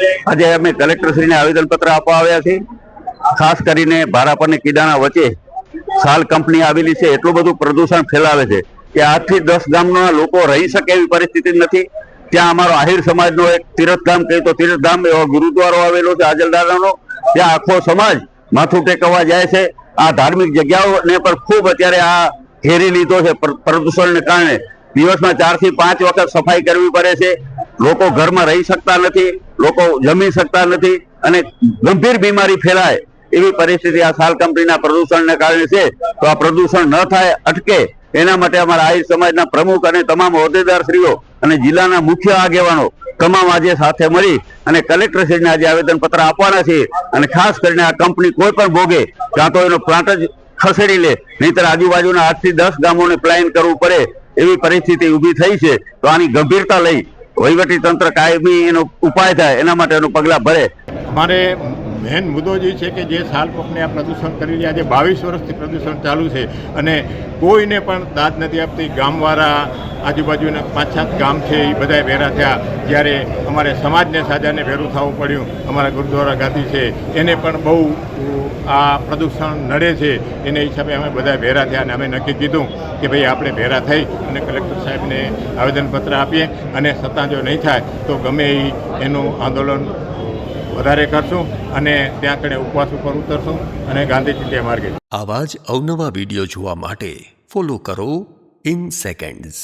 આજે અમે કલેક્ટરશ્રીને આવેદનપત્ર આપવા આવ્યા છીએ। ખાસ કરીને ભારાપર અને કીડાણા વચ્ચે સાલ કંપની આવેલી છે। એટલું બધું પ્રદૂષણ ફેલાવે છે કે 8 થી 10 ગામના લોકો રહી શકે એવી પરિસ્થિતિ નથી। ત્યાં અમારો આહિર સમાજનો એક તીર્થધામ કહે તો તીર્થધામ એવો ગુરુદ્વારો આવેલો છે આજલદારાનો। ત્યાં આખો સમાજ માથું ટેકવવા જાય છે। આ ધાર્મિક જગ્યાઓને પર ખૂબ અત્યારે આ ઘેરી લીધો છે પ્રદૂષણને કારણે। દિવસમાં 4 થી 5 વખત સફાઈ કરવી પડે છે। લોકો ઘરમાં રહી શકતા નથી, લોકો જમી શકતા નથી અને ગંભીર બીમારી ફેલાય એવી પરિસ્થિતિ આ સાલ કંપનીના પ્રદૂષણને કારણે છે। તો આ પ્રદૂષણ ન થાય, અટકે એના માટે અમારા આહિર સમાજના પ્રમુખ અને તમામ હોદ્દેદારશ્રીઓ અને જિલ્લાના મુખ્ય આગેવાનો તમામ આજે સાથે મળી અને કલેક્ટરશ્રીને આજે આવેદનપત્ર આપવાના છે। અને ખાસ કરીને આ કંપની કોઈ પણ ભોગે કાં તો એનો પ્લાન્ટ જ ખસેડી લે, નહીંતર આજુબાજુના 8 થી 10 ગામોને પ્લાન કરવું પડે એવી પરિસ્થિતિ ઊભી થઈ છે। તો આની ગંભીરતા લઈ વહીવટી તંત્ર કાયમી એનો ઉપાય થાય એના માટેનું પગલાં ભરે। અમારે મેન મુદ્દો જે છે કે જે સાલ કંપની આ પ્રદૂષણ કરી રહ્યા છે, 22 વર્ષથી પ્રદૂષણ ચાલુ છે અને કોઈને પણ દાદ નથી આપતી। ગામવાળા આજુબાજુના 5-7 ગામ છે એ બધા ભેરા થયા, જ્યારે અમારે સમાજને સાજાને ભેરું થવું પડ્યું। અમારા ગુરુદ્વારા ગાદી છે એને પણ બહુ આ પ્રદૂષણ નડે છે, એને હિસાબે અમે બધા ભેરા થયા અને અમે નક્કી કીધું કે ભાઈ આપણે ભેરા થઈ અને કલેક્ટર સાહેબને આવેદનપત્ર આપીએ અને છતાં જો નહીં થાય તો ગમે એનું આંદોલન વધારે કરશું અને ત્યાં કણે ઉપવાસ ઉપર ઉતરશું અને ગાંધી ચિંધ્યા માર્ગે। આવા જ અવનવા વિડીયો જોવા માટે ફોલો કરો ઇન સેકન્ડ્સ।